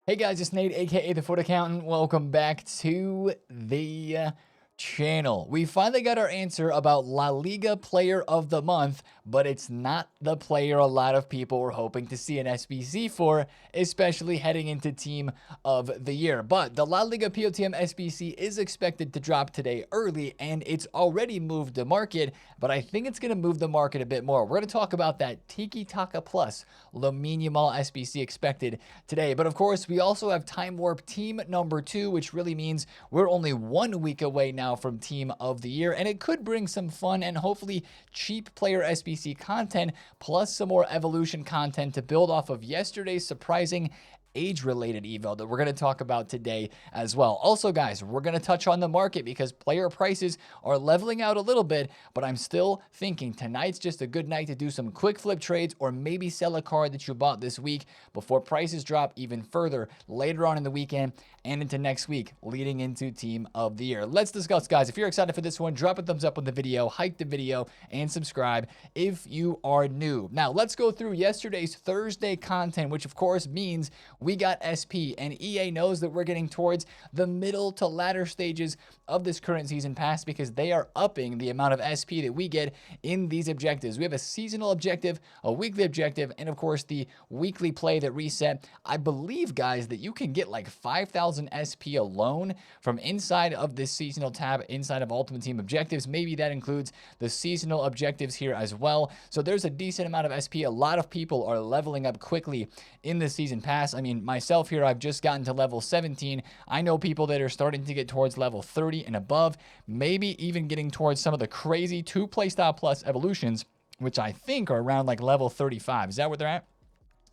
Hey guys, it's Nate, aka TheFutAccountant. Welcome back to the channel. We finally got our answer about La Liga Player of the Month, but it's not the player a lot of people were hoping to see an SBC for, especially heading into Team of the Year. But the La Liga POTM SBC is expected to drop today early, and it's already moved the market, but I think it's going to move the market a bit more. We're going to talk about that Tiki Taka Plus Lamine Yamal SBC expected today. But of course, we also have Time Warp Team number 2, which really means we're only 1 week away now from Team of the Year, and it could bring some fun and hopefully cheap player SBC content, plus some more evolution content to build off of yesterday's surprising age-related evo that we're going to talk about today as well. Also, guys, we're going to touch on the market because player prices are leveling out a little bit, but I'm still thinking tonight's just a good night to do some quick flip trades or maybe sell a card that you bought this week before prices drop even further later on in the weekend and into next week leading into Team of the Year. Let's discuss, guys. If you're excited for this one, drop a thumbs up on the video, hype the video, and subscribe if you are new. Now, let's go through yesterday's Thursday content, which of course means we got SP, and EA knows that we're getting towards the middle to latter stages of this current season pass because they are upping the amount of SP that we get in these objectives. We have a seasonal objective, a weekly objective, and of course the weekly play that reset. I believe, guys, that you can get like 5,000 SP alone from inside of this seasonal tab inside of Ultimate Team objectives. Maybe that includes the seasonal objectives here as well. So there's a decent amount of SP. A lot of people are leveling up quickly in the season pass. I mean, myself here, I've just gotten to level 17. I know people that are starting to get towards level 30 and above, maybe even getting towards some of the crazy 2 playstyle plus evolutions, which I think are around like level 35. Is that where they're at?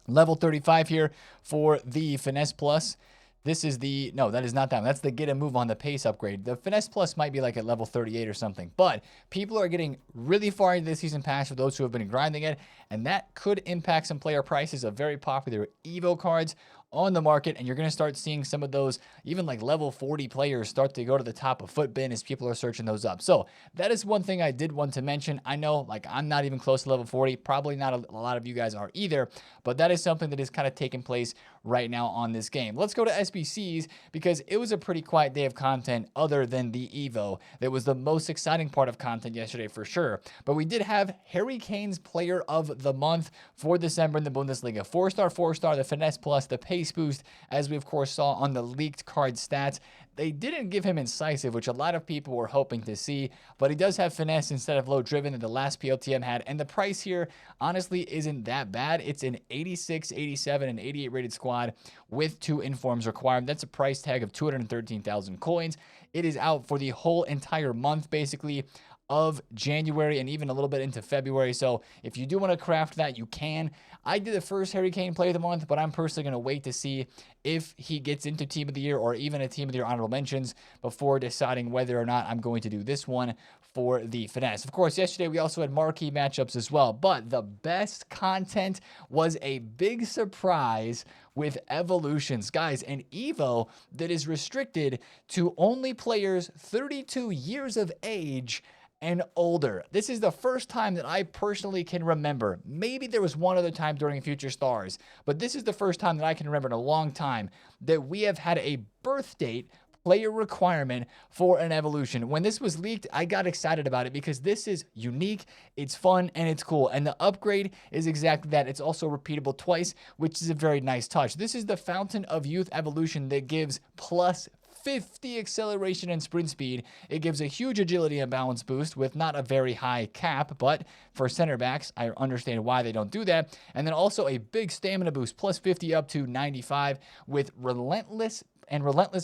Level 35 here for the Finesse Plus. This is the, no, that is not that one. That's the get a move on the pace upgrade. The Finesse Plus might be like at level 38 or something, but people are getting really far into the season pass for those who have been grinding it, and that could impact some player prices of very popular Evo cards on the market, and you're going to start seeing some of those, even like level 40 players start to go to the top of Footbin as people are searching those up. So that is one thing I did want to mention. I know like I'm not even close to level 40, probably not a lot of you guys are either, but that is something that is kind of taking place right now on this game. Let's go to SBCs because it was a pretty quiet day of content other than the Evo. That was the most exciting part of content yesterday for sure. But we did have Harry Kane's Player of the Month for December in the Bundesliga. 4-star, 4-star, the Finesse Plus, the pace boost, as we of course saw on the leaked card stats. They didn't give him incisive, which a lot of people were hoping to see, but he does have finesse instead of low driven that the last POTM had, and the price here honestly isn't that bad. It's an 86, 87, and 88 rated squad with 2 informs required. That's a price tag of 213,000 coins. It is out for the whole entire month basically of January and even a little bit into February. So if you do want to craft that, you can. I did the first Harry Kane Play of the Month, but I'm personally going to wait to see if he gets into Team of the Year or even a Team of the Year honorable mentions before deciding whether or not I'm going to do this one for the finesse. Of course, yesterday we also had marquee matchups as well, but the best content was a big surprise with evolutions. Guys, an Evo that is restricted to only players 32 years of age and older. This is the first time that I personally can remember. Maybe there was one other time during Future Stars, but this is the first time that I can remember in a long time that we have had a birth date player requirement for an evolution. When this was leaked, I got excited about it because this is unique, it's fun, and it's cool. And the upgrade is exactly that. It's also repeatable twice, which is a very nice touch. This is the Fountain of Youth evolution that gives plus 50 acceleration and sprint speed. It gives a huge agility and balance boost with not a very high cap, but for center backs, I understand why they don't do that. And then also a big stamina boost, plus 50 up to 95 with Relentless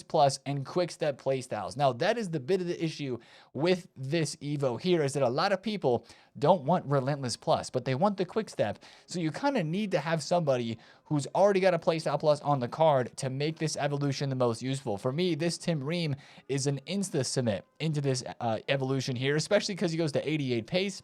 Plus and quick step playstyles. Now that is the bit of the issue with this Evo here, is that a lot of people don't want Relentless Plus, but they want the quick step. So you kind of need to have somebody who's already got a playstyle plus on the card to make this evolution the most useful. For me, this Tim Ream is an insta submit into this evolution here, especially because he goes to 88 pace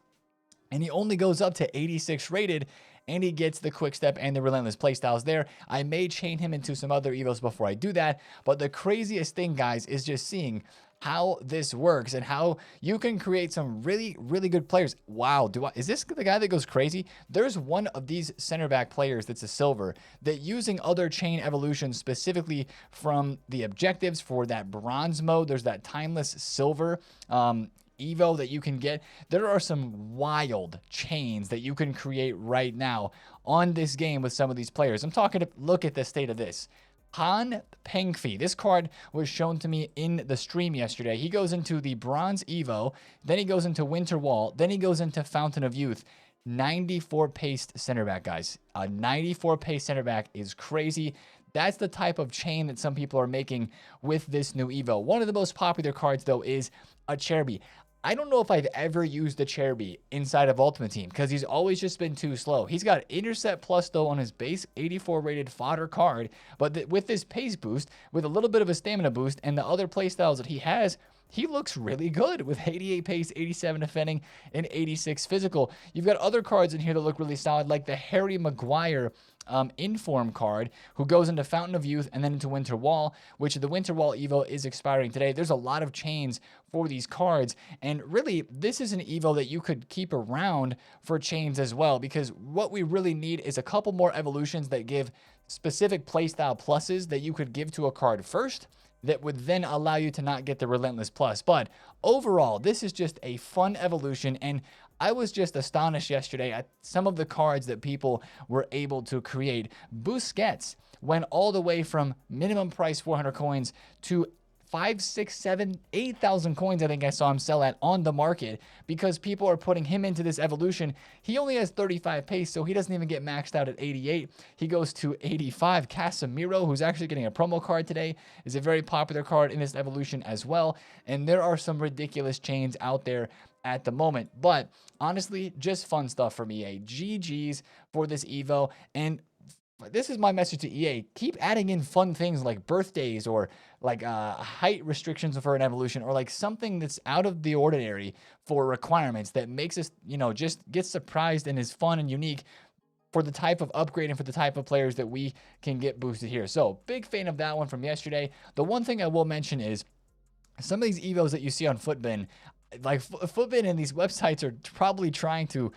and he only goes up to 86 rated, and he gets the quick step and the relentless playstyles there. I may chain him into some other Evos before I do that, but the craziest thing, guys, is just seeing how this works and how you can create some really, really good players. Wow, is this the guy that goes crazy? There's one of these center back players that's a silver that, using other chain evolutions, specifically from the objectives for that bronze mode, there's that timeless silver Evo that you can get. There are some wild chains that you can create right now on this game with some of these players. I'm talking to, look at the state of this. Han Pengfi. This card was shown to me in the stream yesterday. He goes into the Bronze Evo, then he goes into Winter Wall, then he goes into Fountain of Youth. 94 paced center back, guys. A 94 pace center back is crazy. That's the type of chain that some people are making with this new Evo. One of the most popular cards, though, is a Cherby. I don't know if I've ever used a Cherby inside of Ultimate Team because he's always just been too slow. He's got Intercept Plus, though, on his base 84 rated fodder card, but with this pace boost, with a little bit of a stamina boost, and the other playstyles that he has, he looks really good with 88 pace, 87 defending, and 86 physical. You've got other cards in here that look really solid, like the Harry Maguire Inform card, who goes into Fountain of Youth and then into Winter Wall, which the Winter Wall Evo is expiring today. There's a lot of chains for these cards, and really, this is an Evo that you could keep around for chains as well, because what we really need is a couple more evolutions that give specific playstyle pluses that you could give to a card first, that would then allow you to not get the Relentless Plus. But overall, this is just a fun evolution, and I was just astonished yesterday at some of the cards that people were able to create. Busquets went all the way from minimum price 400 coins to 5, 6, 7, 8,000 coins. I think I saw him sell at on the market because people are putting him into this evolution. He only has 35 pace, so he doesn't even get maxed out at 88. He goes to 85. Casemiro, who's actually getting a promo card today, is a very popular card in this evolution as well. And there are some ridiculous chains out there at the moment. But honestly, just fun stuff from EA. GG's for this Evo. And this is my message to EA. Keep adding in fun things like birthdays, or like height restrictions for an evolution, or like something that's out of the ordinary for requirements that makes us, just get surprised and is fun and unique for the type of upgrade and for the type of players that we can get boosted here. So big fan of that one from yesterday. The one thing I will mention is some of these Evos that you see on Futbin, like Futbin and these websites are probably trying to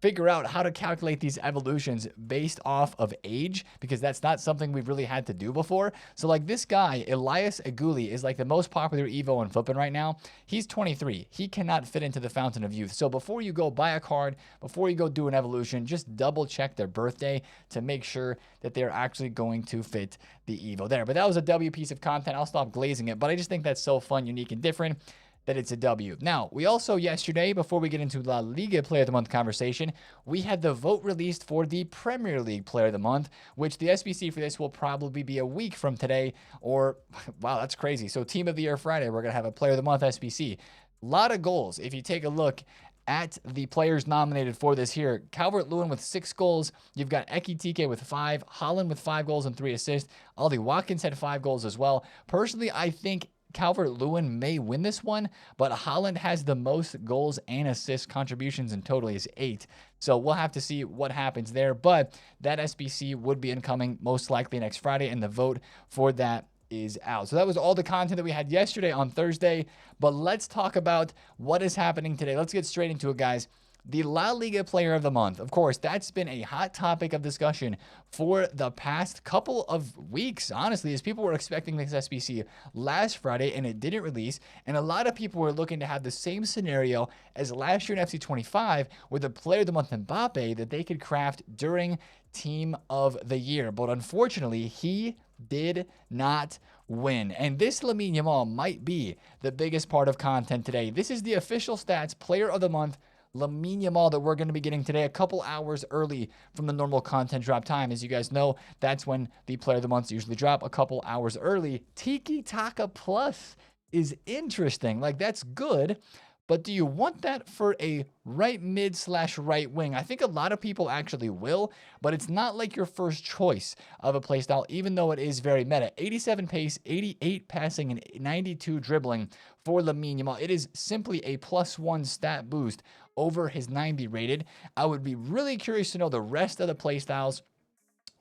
figure out how to calculate these evolutions based off of age, because that's not something we've really had to do before. So like this guy, Elias Aguli, is like the most popular Evo in Futbin right now. He's 23. He cannot fit into the Fountain of Youth. So before you go buy a card, before you go do an evolution, just double check their birthday to make sure that they're actually going to fit the Evo there. But that was a W piece of content. I'll stop glazing it, but I just think that's so fun, unique, and different that it's a W. Now, we also yesterday, before we get into La Liga Player of the Month conversation, we had the vote released for the Premier League Player of the Month, which the SBC for this will probably be a week from today, or, wow, that's crazy. So Team of the Year Friday, we're going to have a Player of the Month SBC. A lot of goals. If you take a look at the players nominated for this here, Calvert-Lewin with 6 goals. You've got Ekitike with 5, Holland with 5 goals and 3 assists. Ollie Watkins had 5 goals as well. Personally, I think Calvert-Lewin may win this one, but Holland has the most goals and assist contributions in total, is 8. So we'll have to see what happens there, but that SBC would be incoming most likely next Friday, and the vote for that is out. So that was all the content that we had yesterday on Thursday, but let's talk about what is happening today. Let's get straight into it, guys. The La Liga Player of the Month, of course, that's been a hot topic of discussion for the past couple of weeks, honestly, as people were expecting this SBC last Friday and it didn't release. And a lot of people were looking to have the same scenario as last year in FC25 with the Player of the Month Mbappe that they could craft during Team of the Year. But unfortunately, he did not win. And this Lamine Yamal might be the biggest part of content today. This is the official stats Player of the Month Lamine Yamal that we're going to be getting today, a couple hours early from the normal content drop time. As you guys know, that's when the Player of the Months usually drop, a couple hours early. Tiki Taka Plus is interesting. Like, that's good. But do you want that for a right mid / right wing? I think a lot of people actually will, but it's not like your first choice of a playstyle, even though it is very meta. 87 pace, 88 passing, and 92 dribbling for Lamine Yamal. It is simply a +1 stat boost over his 90 rated. I would be really curious to know the rest of the playstyles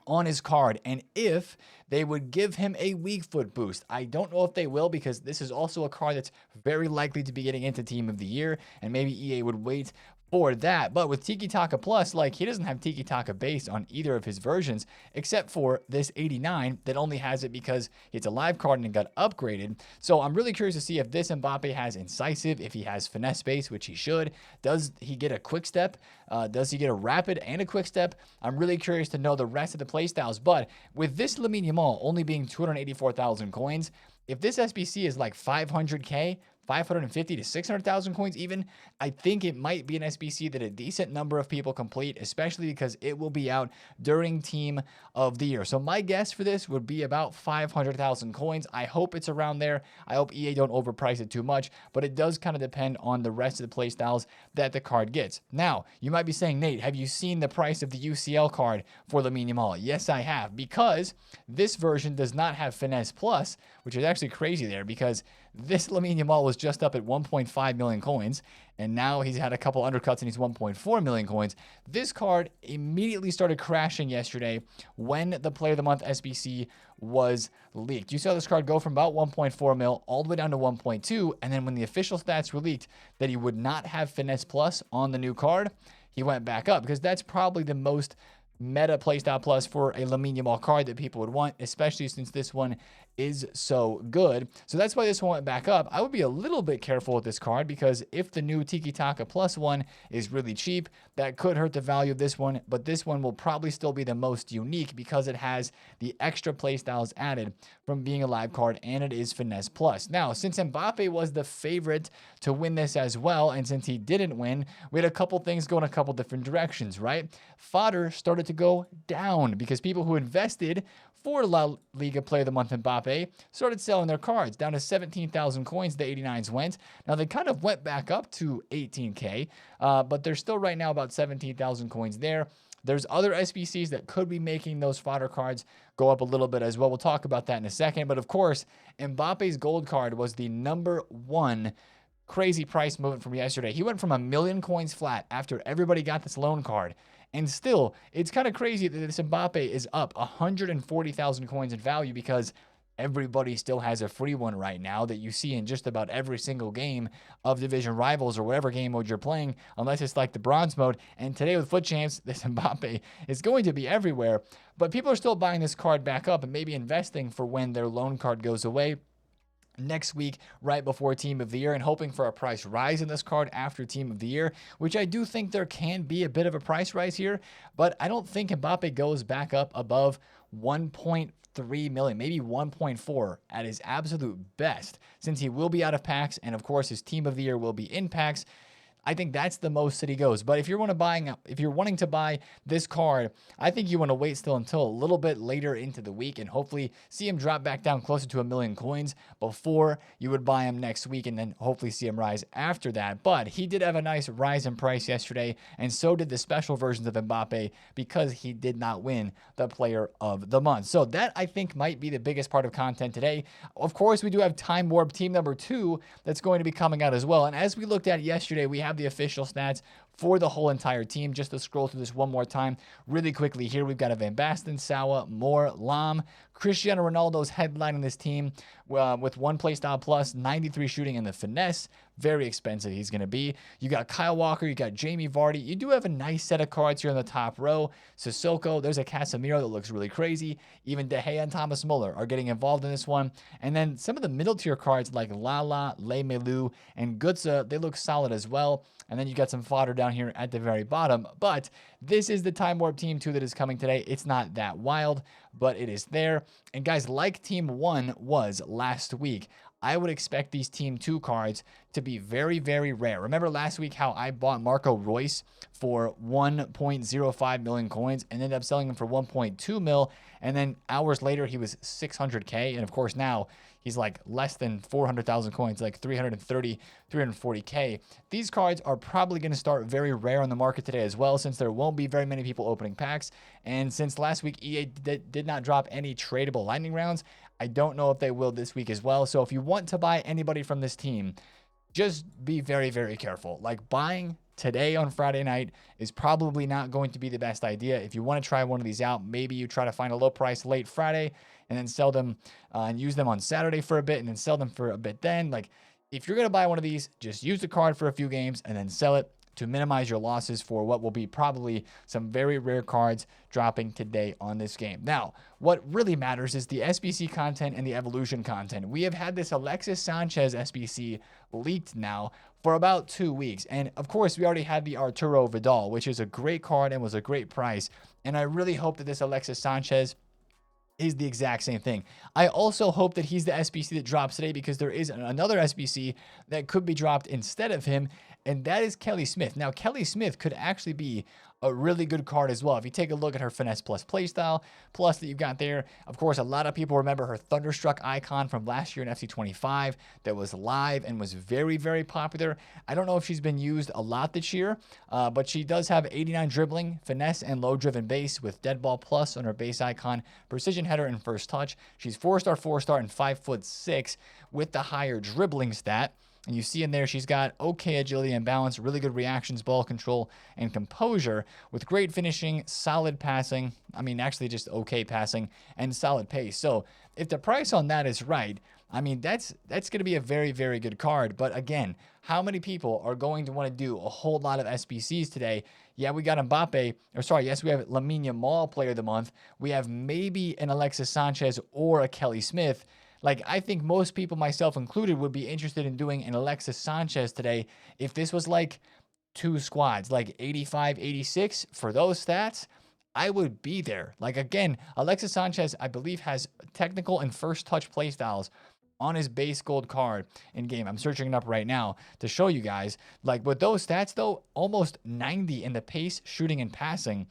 on his card, and if they would give him a weak foot boost. I don't know if they will, because this is also a card that's very likely to be getting into Team of the Year, and maybe EA would wait for that. But with Tiki Taka Plus, like, he doesn't have Tiki Taka base on either of his versions, except for this 89 that only has it because it's a live card and it got upgraded. So I'm really curious to see if this Mbappe has Incisive, if he has Finesse base, which he should. Does he get a Quick Step? Does he get a Rapid and a Quick Step? I'm really curious to know the rest of the playstyles. But with this Lamine Yamal only being 284,000 coins, if this SBC is like 500k, 550 to 600,000 coins even, I think it might be an SBC that a decent number of people complete, especially because it will be out during Team of the Year. So my guess for this would be about 500,000 coins. I hope it's around there. I hope EA don't overprice it too much, but it does kind of depend on the rest of the playstyles that the card gets. Now, you might be saying, Nate, have you seen the price of the UCL card for Lamine Yamal? Yes, I have, because this version does not have Finesse Plus, which is actually crazy there, because this Lamine Yamal was just up at 1.5 million coins, and now he's had a couple undercuts and he's 1.4 million coins. This card immediately started crashing yesterday when the Player of the Month SBC was leaked. You saw this card go from about 1.4 mil all the way down to 1.2, and then when the official stats were leaked that he would not have Finesse Plus on the new card, he went back up, because that's probably the most meta playstyle plus for a Lamine Yamal card that people would want, especially since this one is so good. So that's why this one went back up. I would be a little bit careful with this card, because if the new Tiki Taka Plus one is really cheap, that could hurt the value of this one, but this one will probably still be the most unique because it has the extra playstyles added from being a live card, and it is Finesse Plus. Now, since Mbappe was the favorite to win this as well, and since he didn't win, we had a couple things going a couple different directions, right? Fodder started to go down because people who invested for La Liga Player of the Month Mbappe started selling their cards down to 17,000 coins. The 89s went. Now they kind of went back up to 18k, but they're still right now about 17,000 coins there. There's other SBCs that could be making those fodder cards go up a little bit as well. We'll talk about that in a second. But of course, Mbappe's gold card was the #1 crazy price movement from yesterday. He went from 1 million coins flat after everybody got this loan card. And still, it's kind of crazy that this Mbappe is up 140,000 coins in value, because everybody still has a free one right now that you see in just about every single game of Division Rivals or whatever game mode you're playing, unless it's like the bronze mode. And today with Foot Champs, this Mbappe is going to be everywhere. But people are still buying this card back up and maybe investing for when their loan card goes away next week, right before Team of the Year, and hoping for a price rise in this card after Team of the Year, which I do think there can be a bit of a price rise here, but I don't think Mbappe goes back up above 1.3 million, maybe 1.4 at his absolute best, since he will be out of packs, and of course his Team of the Year will be in packs. I think that's the most that he goes. But if you're wanting to buy this card, I think you want to wait still until a little bit later into the week and hopefully see him drop back down closer to 1 million coins before you would buy him next week, and then hopefully see him rise after that. But he did have a nice rise in price yesterday, and so did the special versions of Mbappe, because he did not win the Player of the Month. So that, I think, might be the biggest part of content today. Of course, we do have Time Warp Team #2 that's going to be coming out as well. And as we looked at yesterday, we have the official stats for the whole entire team. Just to scroll through this one more time really quickly here, we've got a Van Basten, Sawa, Moore, Lam, Cristiano Ronaldo's headlining this team with 1 playstyle plus, 93 shooting, and the finesse. Very expensive he's going to be. You got Kyle Walker, you got Jamie Vardy. You do have a nice set of cards here on the top row. Sissoko, there's a Casemiro that looks really crazy. Even De Gea and Thomas Muller are getting involved in this one. And then some of the middle tier cards like Lala, Le Melu, and Gutsa, they look solid as well. And then you got some fodder down here at the very bottom. But this is the Time Warp Team 2 that is coming today. It's not that wild, but it is there. And guys, like Team 1 was last week, I would expect these Team 2 cards to be very, very rare. Remember last week how I bought Marco Reus for 1.05 million coins and ended up selling him for 1.2 mil, and then hours later he was 600k, and of course now he's like less than 400,000 coins, like 330, 340k. These cards are probably going to start very rare on the market today as well, since there won't be very many people opening packs, and since last week EA did not drop any tradable lightning rounds, I don't know if they will this week as well. So if you want to buy anybody from this team, just be very, very careful. Like, buying today on Friday night is probably not going to be the best idea. If you want to try one of these out, maybe you try to find a low price late Friday and then sell them and use them on Saturday for a bit and then sell them for a bit then. Like, if you're going to buy one of these, just use the card for a few games and then sell it to minimize your losses for what will be probably some very rare cards dropping today on this game. Now, what really matters is the SBC content and the evolution content. We have had this Alexis Sanchez SBC leaked now for about 2 weeks. And of course, we already had the Arturo Vidal, which is a great card and was a great price. And I really hope that this Alexis Sanchez is the exact same thing. I also hope that he's the SBC that drops today, because there is another SBC that could be dropped instead of him, and that is Kelly Smith. Now, Kelly Smith could actually be a really good card as well. If you take a look at her Finesse Plus playstyle, plus that you've got there, of course, a lot of people remember her Thunderstruck icon from last year in FC25 that was live and was very, very popular. I don't know if she's been used a lot this year, but she does have 89 dribbling, finesse, and low-driven base with Dead Ball Plus on her base icon, precision header and first touch. She's 4-star, 4-star, and 5'6" with the higher dribbling stat. And you see in there, she's got okay agility and balance, really good reactions, ball control, and composure with great finishing, solid passing. I mean, actually just okay passing and solid pace. So if the price on that is right, I mean, that's going to be a very, very good card. But again, how many people are going to want to do a whole lot of SBCs today? Yeah, we got Mbappe, or sorry, yes, we have Lamine Yamal Player of the Month. We have maybe an Alexis Sanchez or a Kelly Smith. Like, I think most people, myself included, would be interested in doing an Alexis Sanchez today if this was like 2 squads, like 85, 86 for those stats. I would be there. Like, again, Alexis Sanchez, I believe, has technical and first touch playstyles on his base gold card in game. I'm searching it up right now to show you guys. Like, with those stats, though, almost 90 in the pace, shooting, and passing.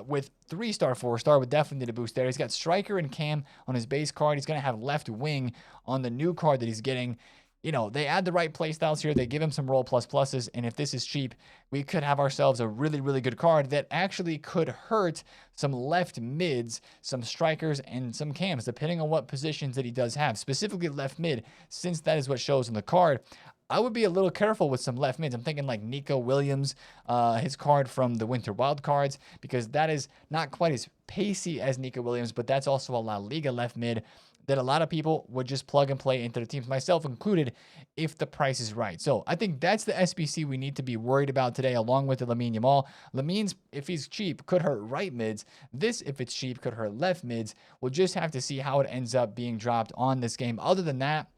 With 3-star, 4-star, would definitely need a boost there. He's got striker and cam on his base card. He's going to have left wing on the new card that he's getting. You know, they add the right playstyles here. They give him some roll pluses. And if this is cheap, we could have ourselves a really, really good card that actually could hurt some left mids, some strikers, and some cams, depending on what positions that he does have. Specifically left mid, since that is what shows on the card. I would be a little careful with some left mids. I'm thinking like Nico Williams, his card from the Winter Wild Cards, because that is not quite as pacey as Nico Williams, but that's also a La Liga left mid that a lot of people would just plug and play into their teams, myself included, if the price is right. So I think that's the SBC we need to be worried about today, along with the Lamine Yamal. Lamine's, if he's cheap, could hurt right mids. This, if it's cheap, could hurt left mids. We'll just have to see how it ends up being dropped on this game. Other than that,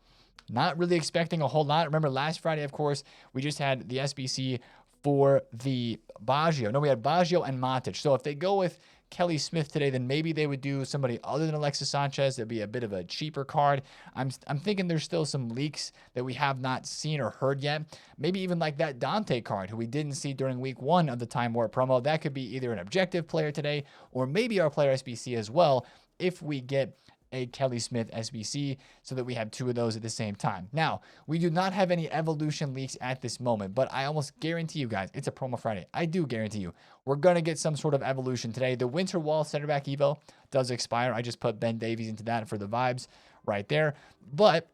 not really expecting a whole lot. Remember, last Friday, of course, we just had the SBC for the Baggio. No, we had Baggio and Matic. So if they go with Kelly Smith today, then maybe they would do somebody other than Alexis Sanchez. That'd be a bit of a cheaper card. I'm thinking there's still some leaks that we have not seen or heard yet. Maybe even like that Dante card, who we didn't see during week 1 of the Time Warp promo. That could be either an objective player today or maybe our player SBC as well, if we get a Kelly Smith SBC, so that we have 2 of those at the same time. Now, we do not have any evolution leaks at this moment, but I almost guarantee you guys, it's a promo Friday. I do guarantee you, we're going to get some sort of evolution today. The Winter Wall center back Evo does expire. I just put Ben Davies into that for the vibes right there. But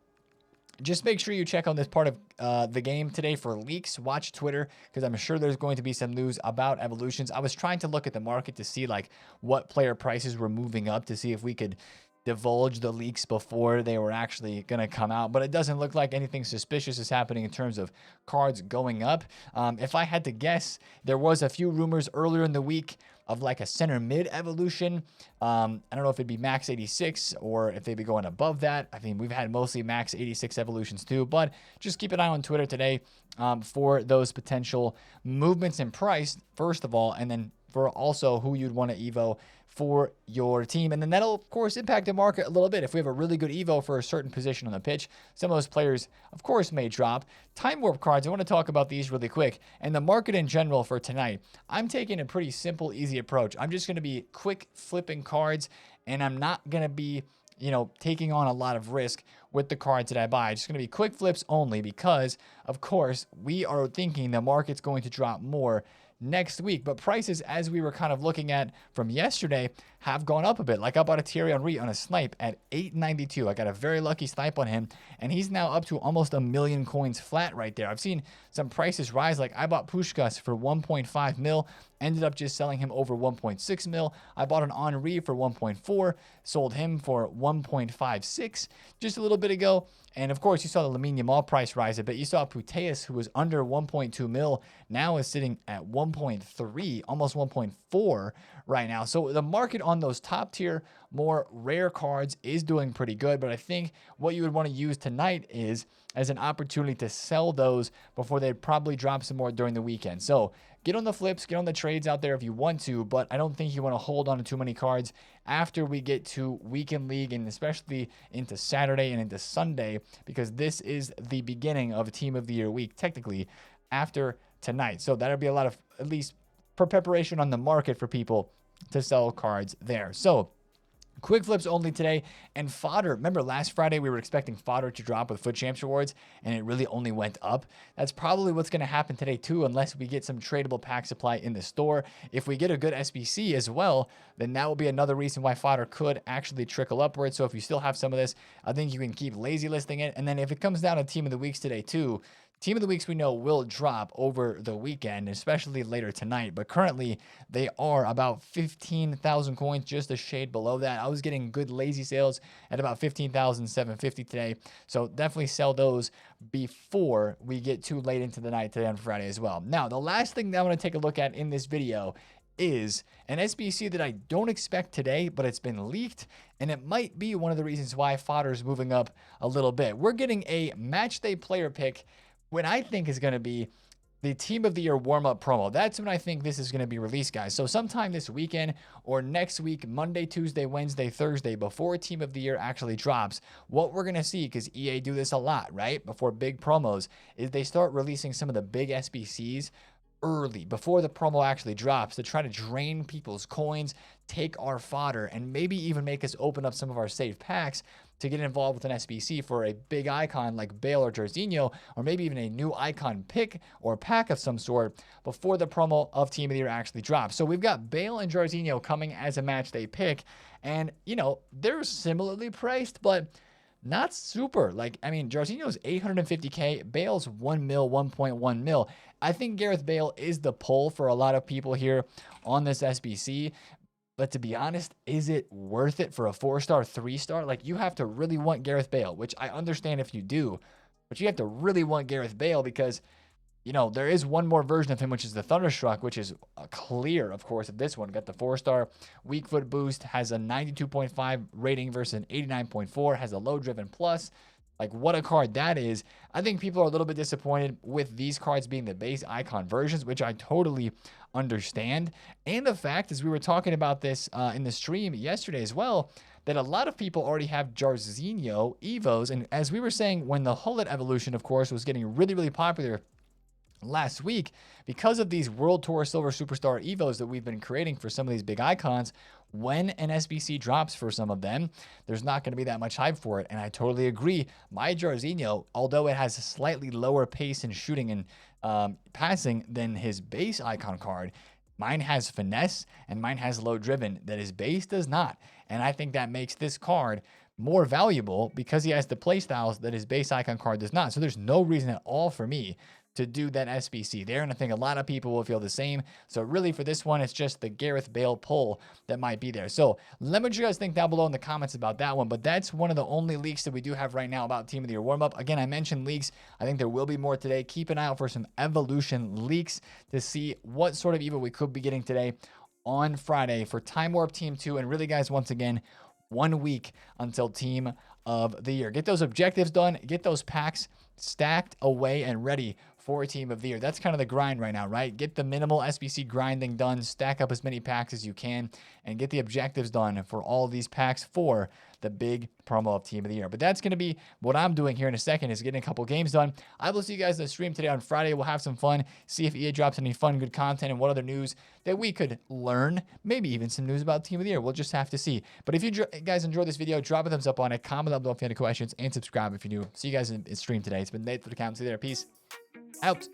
just make sure you check on this part of the game today for leaks. Watch Twitter, because I'm sure there's going to be some news about evolutions. I was trying to look at the market to see like what player prices were moving up, to see if we could divulge the leaks before they were actually going to come out, but it doesn't look like anything suspicious is happening in terms of cards going up. If I had to guess, there was a few rumors earlier in the week of like a center mid evolution. I don't know if it'd be max 86 or if they'd be going above that. I mean, we've had mostly max 86 evolutions too, but just keep an eye on Twitter today for those potential movements in price, first of all, and then for also who you'd want to Evo for your team. And then that'll, of course, impact the market a little bit. If we have a really good Evo for a certain position on the pitch, some of those players, of course, may drop. Time Warp cards, I want to talk about these really quick. And the market in general for tonight, I'm taking a pretty simple, easy approach. I'm just going to be quick flipping cards, and I'm not going to be, taking on a lot of risk with the cards that I buy. It's going to be quick flips only because, of course, we are thinking the market's going to drop more next week. But prices, as we were kind of looking at from yesterday, have gone up a bit. Like I bought a Thierry Henry on a snipe at 892. I got a very lucky snipe on him, and he's now up to almost 1 million coins flat right there. I've seen some prices rise. Like I bought Puskás for 1.5 mil, ended up just selling him over 1.6 mil. I bought an Henry for 1.4, sold him for 1.56 just a little bit ago. And of course, you saw the Lamine Yamal price rise a bit. You saw Puteas, who was under 1.2 mil, now is sitting at 1.3, almost 1.4 right now. So the market on those top tier, more rare cards is doing pretty good. But I think what you would want to use tonight is as an opportunity to sell those before they probably drop some more during the weekend. So get on the flips, get on the trades out there if you want to, but I don't think you want to hold on to too many cards after we get to weekend league, and especially into Saturday and into Sunday, because this is the beginning of Team of the Year week, technically, after tonight. So that'll be a lot of, at least, preparation on the market for people to sell cards there. So quick flips only today. And fodder, remember last Friday we were expecting fodder to drop with Foot Champs rewards, and it really only went up. That's probably what's going to happen today too, unless we get some tradable pack supply in the store. If we get a good SBC as well, then that will be another reason why fodder could actually trickle upwards. So if you still have some of this, I think you can keep lazy listing it. And then if it comes down to Team of the Weeks today too, Team of the Weeks we know will drop over the weekend, especially later tonight. But currently, they are about 15,000 coins, just a shade below that. I was getting good lazy sales at about 15,750 today. So definitely sell those before we get too late into the night today on Friday as well. Now, the last thing that I want to take a look at in this video is an SBC that I don't expect today, but it's been leaked, and it might be one of the reasons why fodder is moving up a little bit. We're getting a match day player pick when I think is going to be the Team of the Year warm-up promo. That's when I think this is going to be released, guys. So sometime this weekend or next week, Monday, Tuesday, Wednesday, Thursday, before Team of the Year actually drops, what we're going to see, because EA do this a lot, right? Before big promos, is they start releasing some of the big SBCs early, before the promo actually drops, to try to drain people's coins, take our fodder, and maybe even make us open up some of our safe packs to get involved with an SBC for a big icon like Bale or Jorginho, or maybe even a new icon pick or pack of some sort before the promo of Team of the Year actually drops. So we've got Bale and Jorginho coming as a match day pick, and you know, they're similarly priced, but not super. Like, I mean, Jorginho's 850k, Bale's 1 mil, 1.1 mil. I think Gareth Bale is the pull for a lot of people here on this SBC. But to be honest, is it worth it for a 4-star, 3-star? Like, you have to really want Gareth Bale, which I understand if you do, but you have to really want Gareth Bale because, you know, there is one more version of him, which is the Thunderstruck, which is clear, of course, of this one. Got the 4-star weak foot boost, has a 92.5 rating versus an 89.4, has a low driven plus. Like, what a card that is. I think people are a little bit disappointed with these cards being the base icon versions, which I totally understand. And the fact is, we were talking about this in the stream yesterday as well, that a lot of people already have Jorginho Evos. And as we were saying, when the Hullet evolution, of course, was getting really, really popular last week, because of these World Tour Silver Superstar Evos that we've been creating for some of these big icons, when an SBC drops for some of them, there's not going to be that much hype for it. And I totally agree. My Jorginho, although it has a slightly lower pace in shooting and passing than his base icon card, mine has finesse and mine has low driven that his base does not. And I think that makes this card more valuable because he has the playstyles that his base icon card does not. So there's no reason at all for me to do that SBC there, and I think a lot of people will feel the same. So really for this one, it's just the Gareth Bale pull that might be there. So let me know what you guys think down below in the comments about that one, but that's one of the only leaks that we do have right now about Team of the Year warm-up. Again, I mentioned leaks. I think there will be more today. Keep an eye out for some evolution leaks to see what sort of Evo we could be getting today on Friday for Time Warp Team 2. And really, guys, once again, 1 week until Team of the Year. Get those objectives done, get those packs stacked away and ready for Team of the Year. That's kind of the grind right now, right? Get the minimal SBC grinding done, stack up as many packs as you can, and get the objectives done for all of these packs for the big promo of Team of the Year. But that's going to be what I'm doing here in a second, is getting a couple games done. I will see you guys in the stream today on Friday. We'll have some fun, see if EA drops any fun, good content, and what other news that we could learn. Maybe even some news about Team of the Year. We'll just have to see. But if you guys enjoyed this video, drop a thumbs up on it, comment down below if you have any questions, and subscribe if you're new. See you guys in stream today. It's been TheFutAccountant. See you there. Peace out.